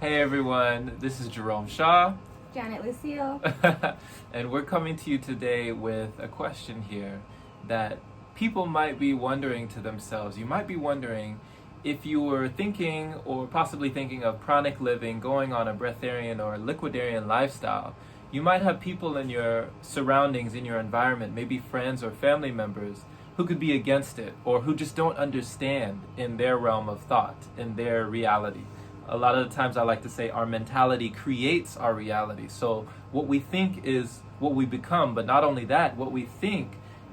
Hey everyone, this is Jerome Shaw. Janet Lucille. And we're coming to you today with a question here that people might be wondering to themselves. You might be wondering if you were thinking or possibly thinking of chronic living, going on a breatharian or liquidarian lifestyle. You might have people in your surroundings, in your environment, maybe friends or family members, who could be against it or who just don't understand in their realm of thought, in their reality. A lot of the times I like to say our mentality creates our reality. So what we think is what we become, but not only that, what we think,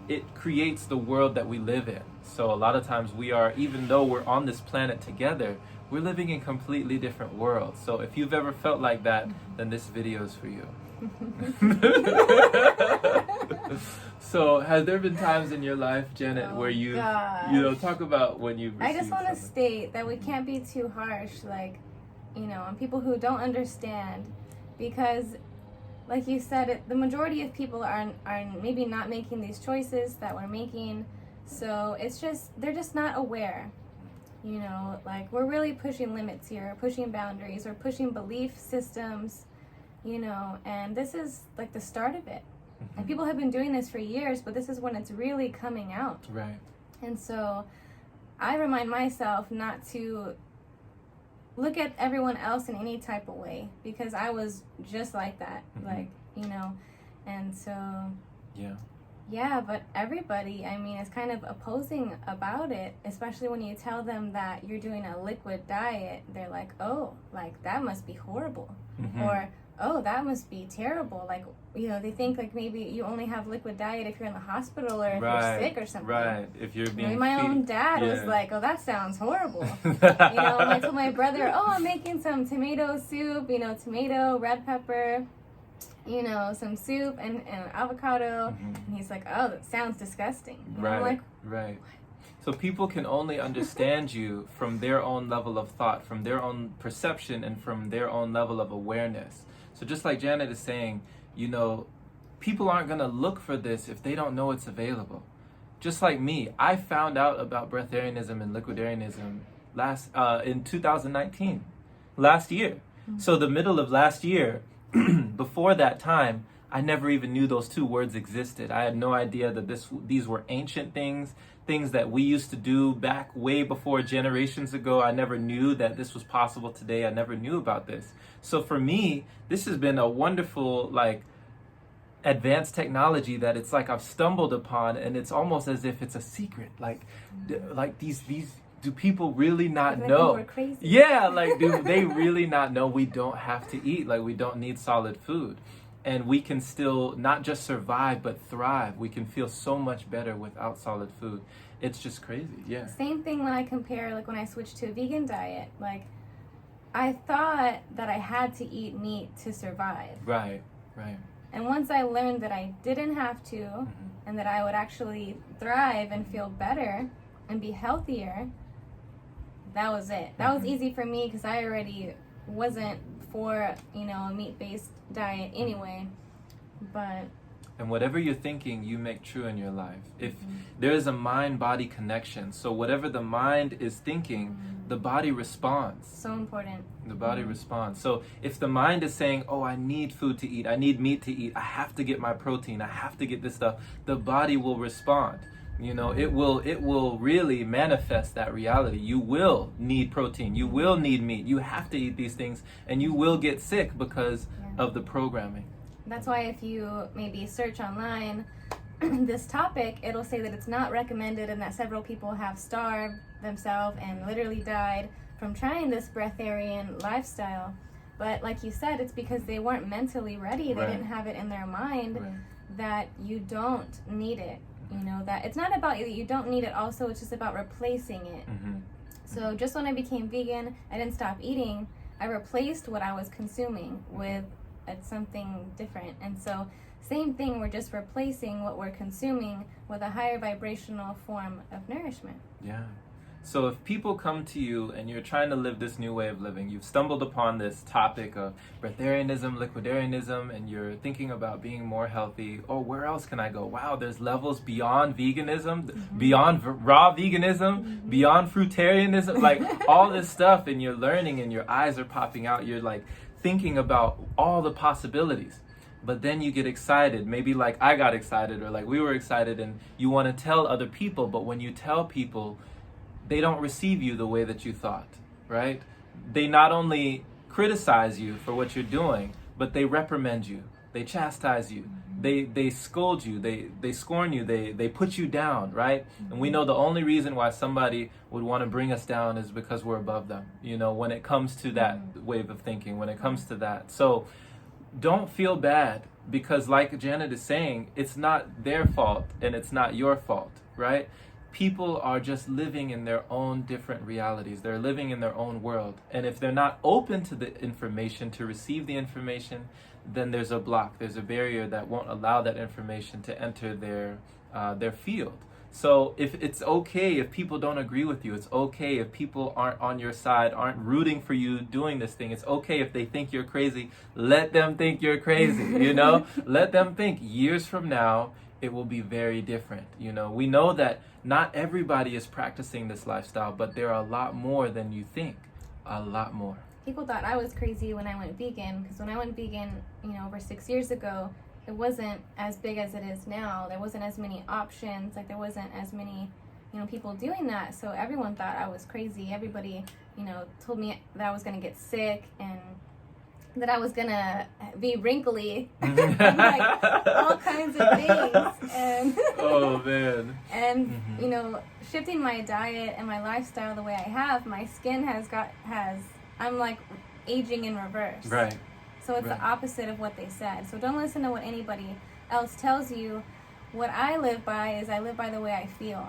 it creates the world that we live in. So a lot of times we are, even though we're on this planet together, we're living in completely different worlds. So if you've ever felt like that, then this video is for you. So has there been times in your life, Janet, where you talk about when you've I just want to something. state that we can't be too harsh, on people who don't understand, because like you said, the majority of people are maybe not making these choices that we're making. So they're just not aware. We're really pushing limits here, pushing boundaries, or pushing belief systems, and this is like the start of it. And people have been doing this for years, but this is when it's really coming out. Right. And so I remind myself not to look at everyone else in any type of way, because I was just like that. And so yeah, but everybody, is kind of opposing about it, especially when you tell them that you're doing a liquid diet. They're like, oh, that must be horrible. Or, oh, that must be terrible. They think maybe you only have liquid diet if you're in the hospital or if you're sick or something. Right, if you're being my own dad was like, oh, that sounds horrible. And I told my brother, oh, I'm making some tomato soup, tomato, red pepper, some soup and avocado. And he's like, oh, that sounds disgusting. Right. So people can only understand you from their own level of thought, from their own perception, and from their own level of awareness. So just like Janet is saying, people aren't going to look for this if they don't know it's available. Just like me, I found out about Breatharianism and liquidarianism in 2019, last year. So the middle of last year, before that time, I never even knew those two words existed. I had no idea that these were ancient things that we used to do back way before generations ago. I never knew that this was possible today. I never knew about this. So for me, this has been a wonderful, advanced technology that it's like I've stumbled upon, and it's almost as if it's a secret. Do people really not know? We're crazy. Yeah, do they really not know we don't have to eat? We don't need solid food. And we can still not just survive, but thrive. We can feel so much better without solid food. It's just crazy, yeah. Same thing when I compare, when I switched to a vegan diet. I thought that I had to eat meat to survive. Right. And once I learned that I didn't have to, and that I would actually thrive and feel better and be healthier, that was it. That was easy for me, because I already wasn't for a meat-based diet anyway. And whatever you're thinking, you make true in your life. If there is a mind-body connection, so whatever the mind is thinking, the body responds. So important. The body responds. So if the mind is saying, oh, I need food to eat, I need meat to eat, I have to get my protein, I have to get this stuff, the body will respond. It will really manifest that reality. You will need protein. You will need meat. You have to eat these things, and you will get sick because of the programming. That's why if you maybe search online this topic, it'll say that it's not recommended, and that several people have starved themselves and literally died from trying this breatharian lifestyle. But like you said, it's because they weren't mentally ready. They didn't have it in their mind that you don't need it. That it's not about you don't need it. Also, it's just about replacing it. So just when I became vegan, I didn't stop eating. I replaced what I was consuming with something different. And so same thing, we're just replacing what we're consuming with a higher vibrational form of nourishment. Yeah. So if people come to you and you're trying to live this new way of living, you've stumbled upon this topic of breatharianism, liquidarianism, and you're thinking about being more healthy. Oh, where else can I go? Wow, there's levels beyond veganism, beyond raw veganism, beyond fruitarianism, like all this stuff, and you're learning and your eyes are popping out. You're like thinking about all the possibilities. But then you get excited, maybe like I got excited or like we were excited, and you want to tell other people, but when you tell people, they don't receive you the way that you thought, right? They not only criticize you for what you're doing, but they reprimand you, they chastise you, they scold you, they scorn you, they put you down, right? And we know the only reason why somebody would want to bring us down is because we're above them, you know, when it comes to that wave of thinking, when it comes to that. So don't feel bad, because like Janet is saying, it's not their fault and it's not your fault, right? People are just living in their own different realities. They're living in their own world. And if they're not open to the information, to receive the information, then there's a block. There's a barrier that won't allow that information to enter their field. So if it's okay if people don't agree with you, it's okay if people aren't on your side, aren't rooting for you doing this thing. It's okay if they think you're crazy. Let them think you're crazy, you know? Let them think. Years from now, it will be very different. You know, we know that not everybody is practicing this lifestyle, but there are a lot more than you think. A lot more. People thought I was crazy when I went vegan, because when I went vegan, you know, over 6 years ago, it wasn't as big as it is now. There wasn't as many options. Like, there wasn't as many, you know, people doing that. So everyone thought I was crazy. Everybody, you know, told me that I was going to get sick and that I was going to be wrinkly. Like, all kinds of things. And oh, man. And, you know, shifting my diet and my lifestyle the way I have, my skin I'm like aging in reverse. Right. So it's the opposite of what they said. So don't listen to what anybody else tells you. What I live by is I live by the way I feel.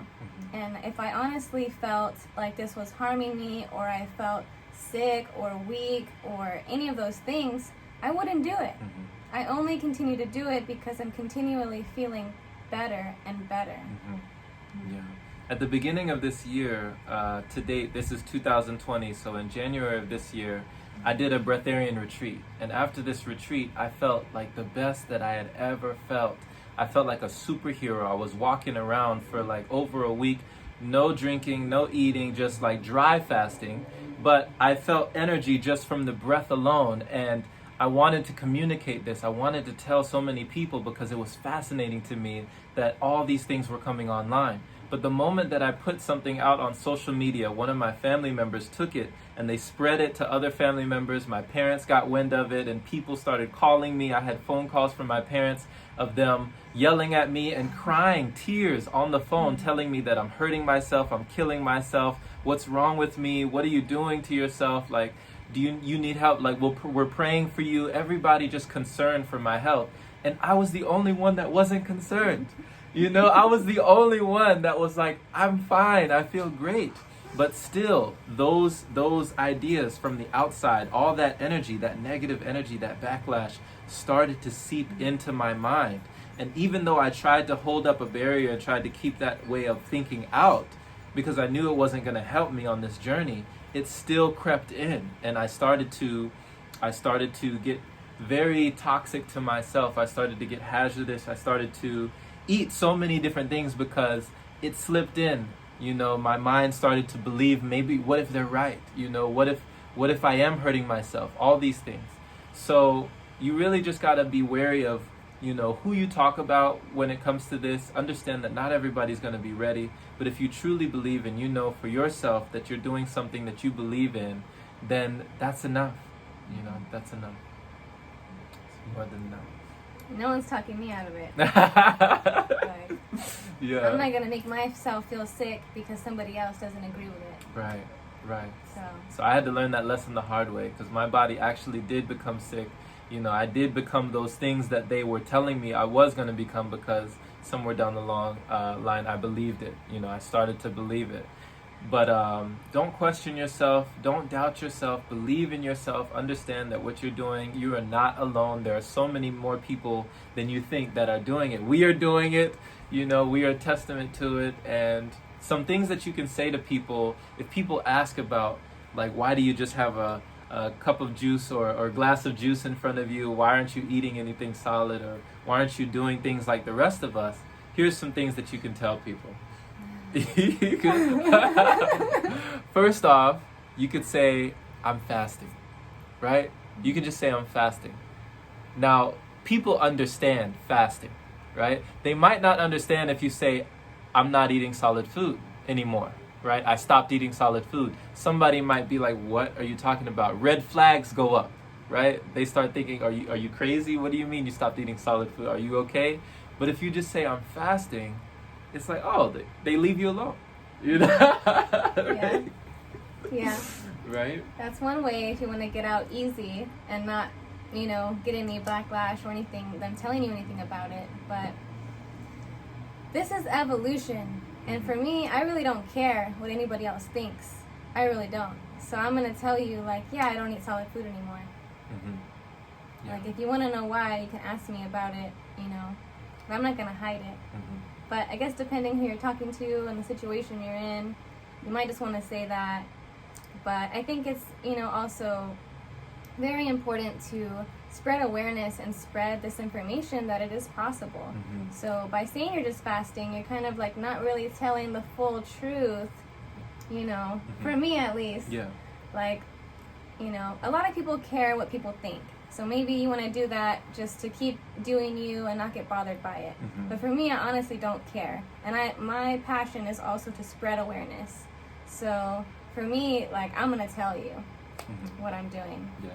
And if I honestly felt like this was harming me, or I felt sick or weak or any of those things, I wouldn't do it. I only continue to do it because I'm continually feeling better and better. Yeah. At the beginning of this year, to date, this is 2020, so in January of this year, I did a Breatharian retreat. And after this retreat, I felt like the best that I had ever felt. I felt like a superhero. I was walking around for like over a week, no drinking, no eating, just like dry fasting. But I felt energy just from the breath alone. And I wanted to communicate this. I wanted to tell so many people because it was fascinating to me that all these things were coming online. But the moment that I put something out on social media, one of my family members took it and they spread it to other family members. My parents got wind of it and people started calling me. I had phone calls from my parents of them yelling at me and crying tears on the phone, telling me that I'm hurting myself, I'm killing myself, what's wrong with me, what are you doing to yourself, like, do you need help, like we're praying for you. Everybody just concerned for my health. And I was the only one that wasn't concerned. You know, I was the only one that was like, I'm fine, I feel great. But still, those ideas from the outside, all that energy, that negative energy, that backlash started to seep into my mind. And even though I tried to hold up a barrier and tried to keep that way of thinking out, because I knew it wasn't going to help me on this journey, it still crept in. And I started to get very toxic to myself. I started to get hazardous. I started to eat so many different things because it slipped in. You know, my mind started to believe, maybe what if they're right? You know, what if I am hurting myself? All these things. So you really just got to be wary of, you know, who you talk about when it comes to this. Understand that not everybody's going to be ready, but if you truly believe and you know for yourself that you're doing something that you believe in, then that's enough. You know, that's enough. It's more than enough. No one's talking me out of it. Like, yeah. I'm not going to make myself feel sick because somebody else doesn't agree with it. Right. So I had to learn that lesson the hard way, because my body actually did become sick. You know, I did become those things that they were telling me I was going to become, because somewhere down the line I believed it. You know, I started to believe it. But don't question yourself. Don't doubt yourself. Believe in yourself. Understand that what you're doing, you are not alone. There are so many more people than you think that are doing it. We are doing it. You know, we are a testament to it. And some things that you can say to people if people ask about, like, why do you just have a cup of juice or a glass of juice in front of you? Why aren't you eating anything solid? Or why aren't you doing things like the rest of us? Here's some things that you can tell people. First off, you could say, I'm fasting, right? You can just say, I'm fasting. Now, people understand fasting, right? They might not understand if you say, I'm not eating solid food anymore, right? I stopped eating solid food. Somebody might be like, what are you talking about? Red flags go up, right? They start thinking, are you crazy? What do you mean you stopped eating solid food? Are you okay? But if you just say, I'm fasting, it's like, oh, they leave you alone. You know? Yeah. Yeah. Right? That's one way if you want to get out easy and not, get any backlash or anything, them telling you anything about it. But this is evolution. And for me, I really don't care what anybody else thinks. I really don't. So I'm going to tell you, like, yeah, I don't eat solid food anymore. Mm-hmm. Yeah. Like, if you want to know why, you can ask me about it, But I'm not going to hide it. Mm-hmm. But I guess depending who you're talking to and the situation you're in, you might just want to say that. But I think it's, also very important to spread awareness and spread this information that it is possible. Mm-hmm. So by saying you're just fasting, you're kind of like not really telling the full truth, Mm-hmm. for me at least. Yeah. Like, a lot of people care what people think. So maybe you want to do that just to keep doing you and not get bothered by it. Mm-hmm. But for me, I honestly don't care. And my passion is also to spread awareness. So for me, like, I'm going to tell you Mm-hmm. what I'm doing. Yeah.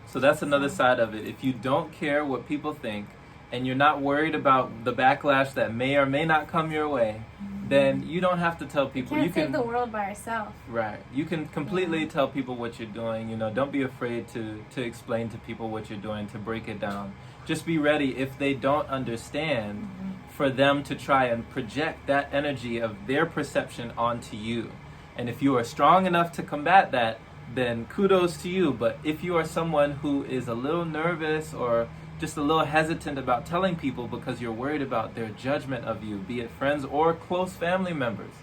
So that's another side of it. If you don't care what people think and you're not worried about the backlash that may or may not come your way, then you don't have to tell people. You can't save the world by yourself. Right. You can completely tell people what you're doing. Don't be afraid to explain to people what you're doing, to break it down. Just be ready if they don't understand for them to try and project that energy of their perception onto you. And if you are strong enough to combat that, then kudos to you. But if you are someone who is a little nervous or just a little hesitant about telling people because you're worried about their judgment of you, be it friends or close family members,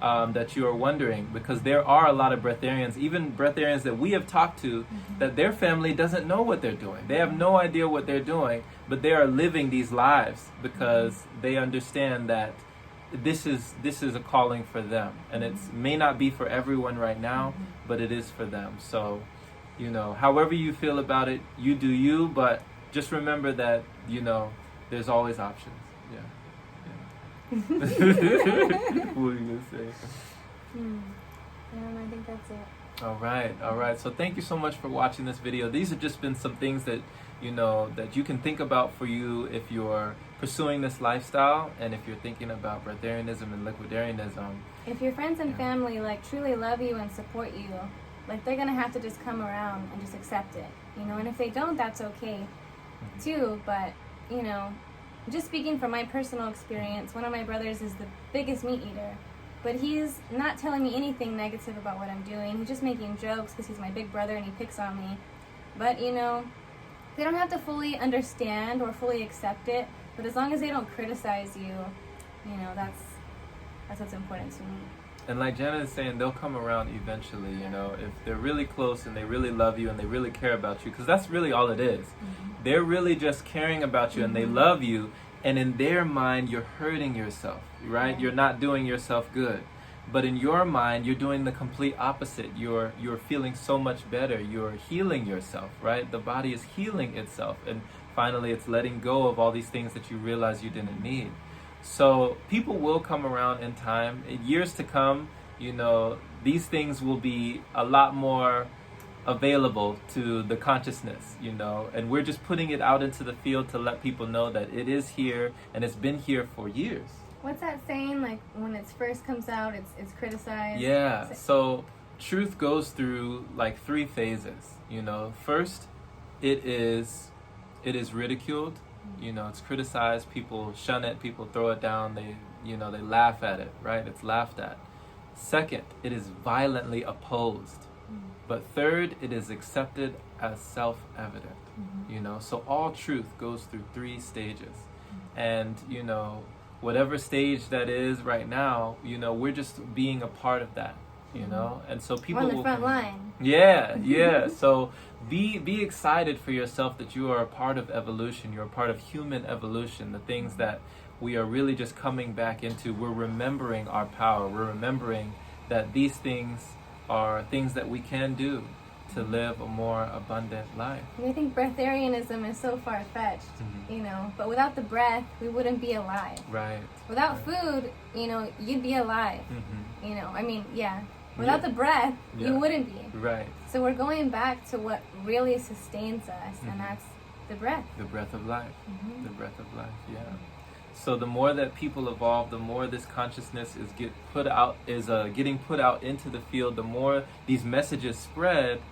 that you are wondering, because there are a lot of breatharians, even breatharians that we have talked to, that their family doesn't know what they're doing. They have no idea what they're doing, but they are living these lives because they understand that this is a calling for them, and it may not be for everyone right now, but it is for them. So, however you feel about it, you do you, but just remember that, there's always options. Yeah. What are you gonna say? I think that's it. All right. So thank you so much for watching this video. These have just been some things that, that you can think about for you if you're pursuing this lifestyle and if you're thinking about Breatharianism and Liquidarianism. If your friends and family, like, truly love you and support you, like, they're going to have to just come around and just accept it, and if they don't, that's okay too. But, just speaking from my personal experience, one of my brothers is the biggest meat eater, but he's not telling me anything negative about what I'm doing. He's just making jokes because he's my big brother and he picks on me. But, they don't have to fully understand or fully accept it, but as long as they don't criticize you, that's what's important to me. And like Janet is saying, they'll come around eventually, if they're really close and they really love you and they really care about you, because that's really all it is. They're really just caring about you and they love you, and in their mind, you're hurting yourself, right? Yeah. You're not doing yourself good. But in your mind, you're doing the complete opposite. You're feeling so much better. You're healing yourself, right? The body is healing itself, and finally it's letting go of all these things that you realize you didn't need. So people will come around in time. In years to come, these things will be a lot more available to the consciousness, and we're just putting it out into the field to let people know that it is here and it's been here for years. What's that saying? Like, when it first comes out, it's criticized. Yeah. So truth goes through like 3 phases. First, it is ridiculed. It's criticized. People shun it. People throw it down. They laugh at it. Right? It's laughed at. Second, it is violently opposed. But third, it is accepted as self-evident. So all truth goes through 3 stages. And whatever stage that is right now, you know, we're just being a part of that, you know, and so people on the will front line. Yeah. So be excited for yourself that you are a part of evolution. You're a part of human evolution. The things that we are really just coming back into. We're remembering our power. We're remembering that these things are things that we can do to live a more abundant life. I think breatharianism is so far-fetched, you know, but without the breath, we wouldn't be alive. Right. Without food, you know, you'd be alive. You know, I mean, without the breath, you wouldn't be. Right. So we're going back to what really sustains us, and that's the breath. The breath of life. The breath of life, So the more that people evolve, the more this consciousness is getting put out into the field, the more these messages spread,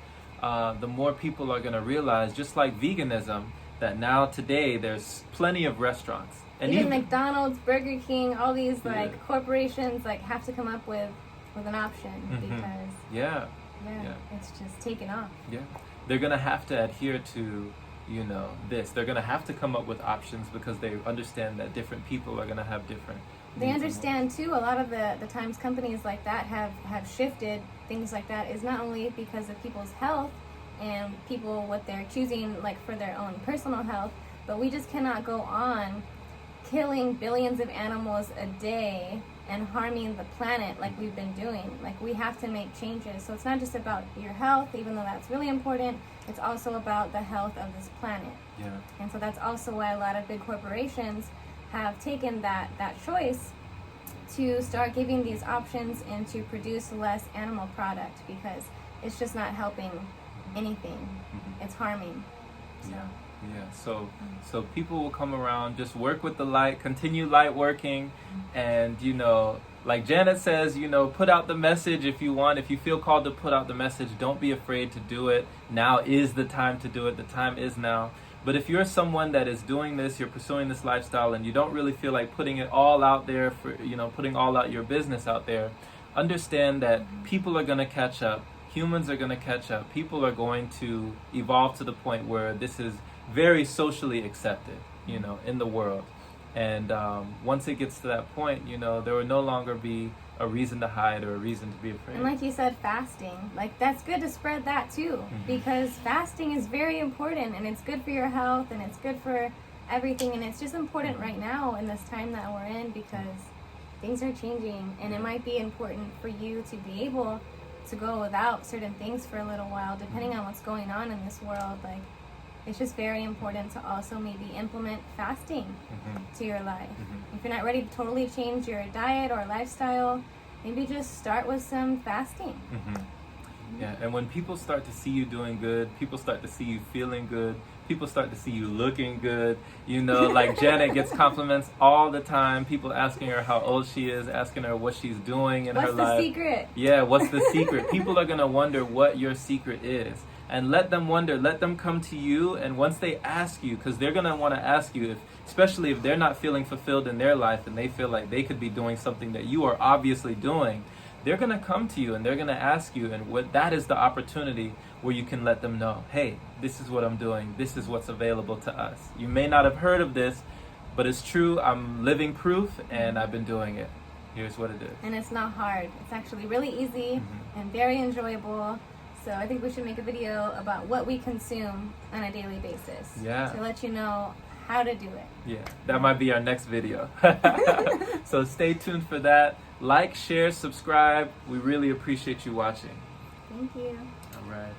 the more people are going to realize, just like veganism, that now today there's plenty of restaurants. And even McDonald's, Burger King, all these corporations have to come up with an option because it's just taken off. They're going to have to adhere to, you know, this. They're going to have to come up with options because they understand that different people are going to have different They understand too, a lot of the times companies like that have shifted things like that is not only because of people's health and people what they're choosing for their own personal health, but we just cannot go on killing billions of animals a day and harming the planet like we've been doing. We have to make changes. So it's not just about your health, even though that's really important, it's also about the health of this planet. And so that's also why a lot of big corporations have taken that choice to start giving these options and to produce less animal product, because it's just not helping anything. It's harming. So people will come around, just work with the light, continue light working, and you know, like Janet says, you know, put out the message if you want. If you feel called to put out the message, don't be afraid to do it. Now is the time to do it. The time is now. But if you're someone that is doing this, you're pursuing this lifestyle, and you don't really feel like putting it all out there for, you know, putting all out your business out there, understand that people are going to catch up. Humans are going to catch up. People are going to evolve to the point where this is very socially accepted, you know, in the world. And once it gets to that point, you know, there will no longer be a reason to hide or a reason to be afraid. And like you said, fasting, that's good to spread that too, because fasting is very important, and it's good for your health, and it's good for everything, and it's just important right now in this time that we're in, because things are changing, and it might be important for you to be able to go without certain things for a little while, depending on what's going on in this world. It's just very important to also maybe implement fasting to your life. If you're not ready to totally change your diet or lifestyle, maybe just start with some fasting. And when people start to see you doing good, people start to see you feeling good, people start to see you looking good, you know, like Janet gets compliments all the time, people asking her how old she is, asking her what she's doing in her life. What's the secret? Yeah, what's the secret? People are going to wonder what your secret is. And let them wonder, let them come to you, and once they ask you, because they're going to want to ask you, especially if they're not feeling fulfilled in their life and they feel like they could be doing something that you are obviously doing, they're going to come to you and they're going to ask you, and that is the opportunity where you can let them know, hey, this is what I'm doing, this is what's available to us. You may not have heard of this, but it's true, I'm living proof, and I've been doing it. Here's what it is. And it's not hard. It's actually really easy and very enjoyable. So I think we should make a video about what we consume on a daily basis. To let you know how to do it. That might be our next video. So stay tuned for that. Like, share, subscribe. We really appreciate you watching. Thank you. All right.